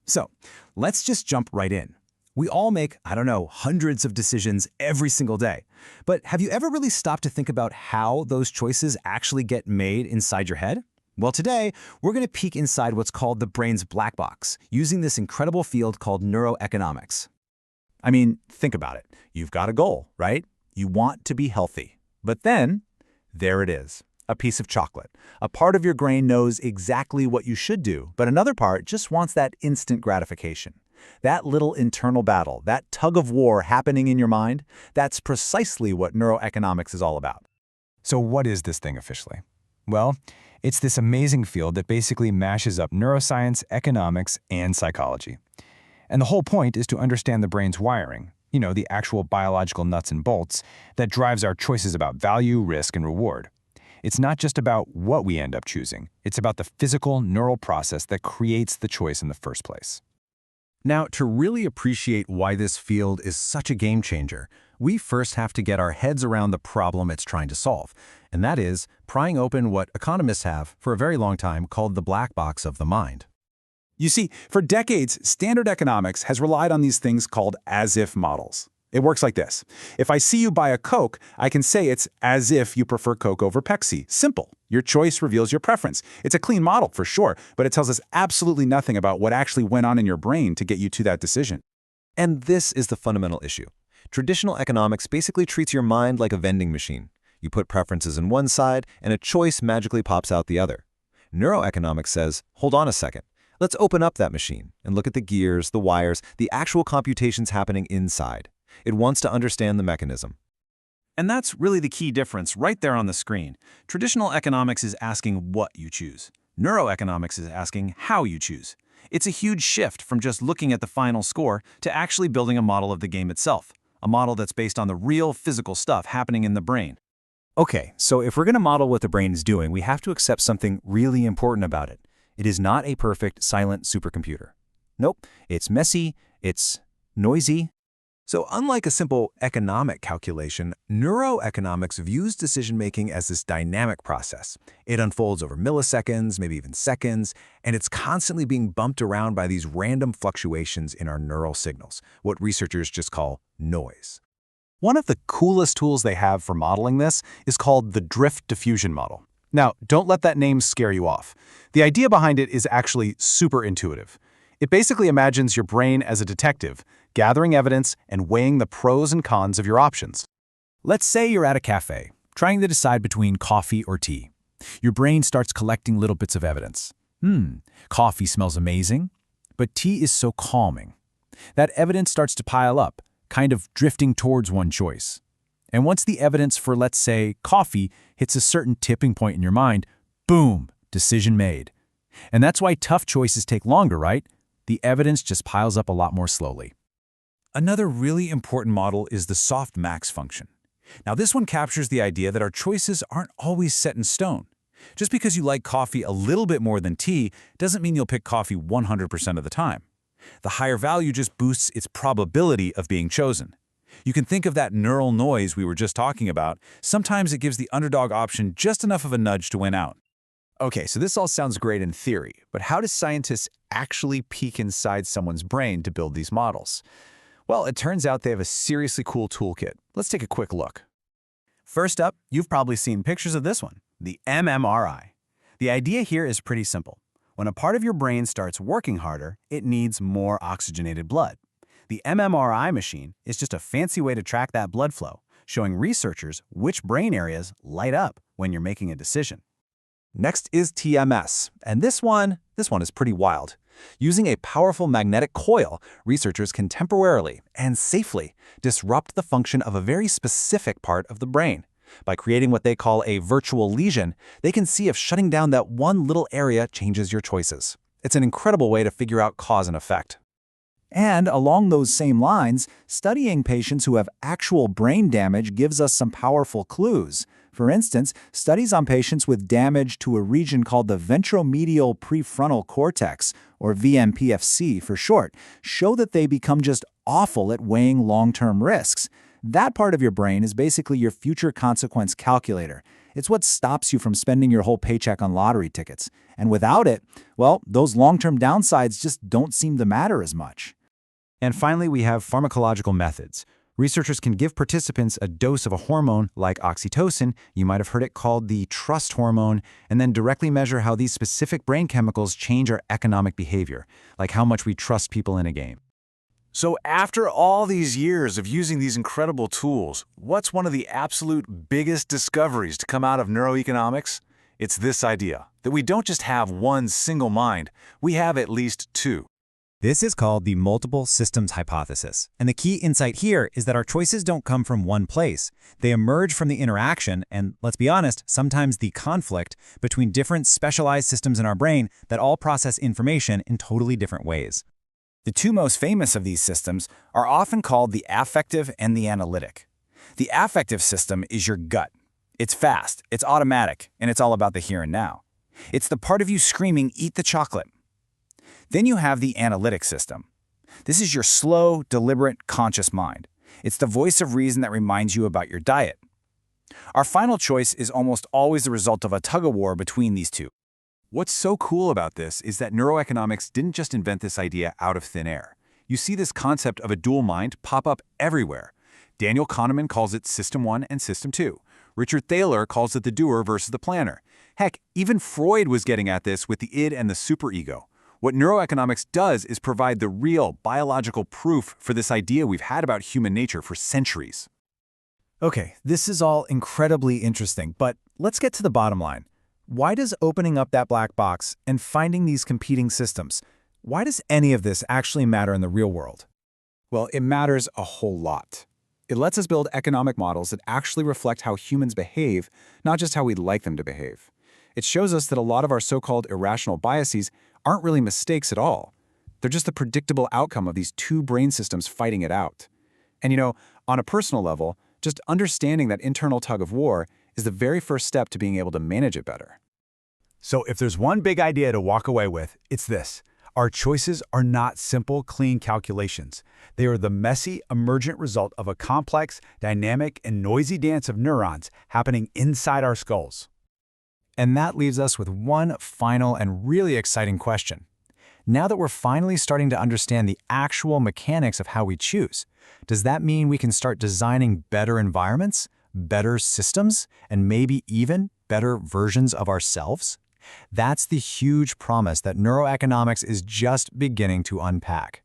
So let's just jump right in. We all make, I don't know, hundreds of decisions every single day. But have you ever really stopped to think about how those choices actually get made inside your head? Well, today, we're going to peek inside what's called the brain's black box, using this incredible field called neuroeconomics. I mean, think about it. You've got a goal, right? You want to be healthy. But then, there it is, a piece of chocolate. A part of your brain knows exactly what you should do, but another part just wants that instant gratification. That little internal battle, that tug of war happening in your mind, that's precisely what neuroeconomics is all about. So what is this thing officially? Well, it's this amazing field that basically mashes up neuroscience, economics, and psychology. And the whole point is to understand the brain's wiring, the actual biological nuts and bolts that drives our choices about value, risk, and reward. It's not just about what we end up choosing. It's about the physical neural process that creates the choice in the first place. Now, to really appreciate why this field is such a game changer, we first have to get our heads around the problem it's trying to solve, and that is prying open what economists have, for a very long time, called the black box of the mind. You see, for decades, standard economics has relied on these things called as-if models. It works like this. If I see you buy a Coke, I can say it's as if you prefer Coke over Pepsi. Simple. Your choice reveals your preference. It's a clean model for sure, but it tells us absolutely nothing about what actually went on in your brain to get you to that decision. And this is the fundamental issue. Traditional economics basically treats your mind like a vending machine. You put preferences in one side, and a choice magically pops out the other. Neuroeconomics says, hold on a second. Let's open up that machine and look at the gears, the wires, the actual computations happening inside. It wants to understand the mechanism. And that's really the key difference right there on the screen. Traditional economics is asking what you choose. Neuroeconomics is asking how you choose. It's a huge shift from just looking at the final score to actually building a model of the game itself, a model that's based on the real physical stuff happening in the brain. Okay, so if we're going to model what the brain is doing, we have to accept something really important about it. It is not a perfect, silent supercomputer. Nope, it's messy, it's noisy. So unlike a simple economic calculation, neuroeconomics views decision-making as this dynamic process. It unfolds over milliseconds, maybe even seconds, and it's constantly being bumped around by these random fluctuations in our neural signals, what researchers just call noise. One of the coolest tools they have for modeling this is called the Drift Diffusion Model. Now, don't let that name scare you off. The idea behind it is actually super intuitive. It basically imagines your brain as a detective, gathering evidence and weighing the pros and cons of your options. Let's say you're at a cafe, trying to decide between coffee or tea. Your brain starts collecting little bits of evidence. Coffee smells amazing, but tea is so calming. That evidence starts to pile up, kind of drifting towards one choice. And once the evidence for, let's say, coffee hits a certain tipping point in your mind, boom, decision made. And that's why tough choices take longer, right? The evidence just piles up a lot more slowly. Another really important model is the softmax function. Now, this one captures the idea that our choices aren't always set in stone. Just because you like coffee a little bit more than tea doesn't mean you'll pick coffee 100% of the time. The higher value just boosts its probability of being chosen. You can think of that neural noise we were just talking about. Sometimes it gives the underdog option just enough of a nudge to win out. Okay, so this all sounds great in theory, but how do scientists actually peek inside someone's brain to build these models? Well, it turns out they have a seriously cool toolkit. Let's take a quick look. First up, you've probably seen pictures of this one, the fMRI. The idea here is pretty simple. When a part of your brain starts working harder, it needs more oxygenated blood. The fMRI machine is just a fancy way to track that blood flow, showing researchers which brain areas light up when you're making a decision. Next is TMS, and this one is pretty wild. Using a powerful magnetic coil, researchers can temporarily and safely disrupt the function of a very specific part of the brain. By creating what they call a virtual lesion, they can see if shutting down that one little area changes your choices. It's an incredible way to figure out cause and effect. And along those same lines, studying patients who have actual brain damage gives us some powerful clues. For instance, studies on patients with damage to a region called the Ventromedial Prefrontal Cortex, or VMPFC for short, show that they become just awful at weighing long-term risks. That part of your brain is basically your future consequence calculator. It's what stops you from spending your whole paycheck on lottery tickets. And without it, well, those long-term downsides just don't seem to matter as much. And finally, we have pharmacological methods. Researchers can give participants a dose of a hormone like oxytocin, you might have heard it called the trust hormone, and then directly measure how these specific brain chemicals change our economic behavior, like how much we trust people in a game. So after all these years of using these incredible tools, what's one of the absolute biggest discoveries to come out of neuroeconomics? It's this idea that we don't just have one single mind, we have at least two. This is called the multiple systems hypothesis. And the key insight here is that our choices don't come from one place. They emerge from the interaction and, let's be honest, sometimes the conflict between different specialized systems in our brain that all process information in totally different ways. The two most famous of these systems are often called the affective and the analytic. The affective system is your gut. It's fast, it's automatic, and it's all about the here and now. It's the part of you screaming, "Eat the chocolate." Then you have the analytic system. This is your slow, deliberate, conscious mind. It's the voice of reason that reminds you about your diet. Our final choice is almost always the result of a tug-of-war between these two. What's so cool about this is that neuroeconomics didn't just invent this idea out of thin air. You see this concept of a dual mind pop up everywhere. Daniel Kahneman calls it System 1 and System 2. Richard Thaler calls it the doer versus the planner. Heck, even Freud was getting at this with the id and the superego. What neuroeconomics does is provide the real biological proof for this idea we've had about human nature for centuries. Okay, this is all incredibly interesting, but let's get to the bottom line. Why does opening up that black box and finding these competing systems, why does any of this actually matter in the real world? Well, it matters a whole lot. It lets us build economic models that actually reflect how humans behave, not just how we'd like them to behave. It shows us that a lot of our so-called irrational biases aren't really mistakes at all. They're just the predictable outcome of these two brain systems fighting it out. And on a personal level, just understanding that internal tug-of-war is the very first step to being able to manage it better. So if there's one big idea to walk away with, it's this. Our choices are not simple, clean calculations. They are the messy, emergent result of a complex, dynamic, and noisy dance of neurons happening inside our skulls. And that leaves us with one final and really exciting question. Now that we're finally starting to understand the actual mechanics of how we choose, does that mean we can start designing better environments, better systems, and maybe even better versions of ourselves? That's the huge promise that neuroeconomics is just beginning to unpack.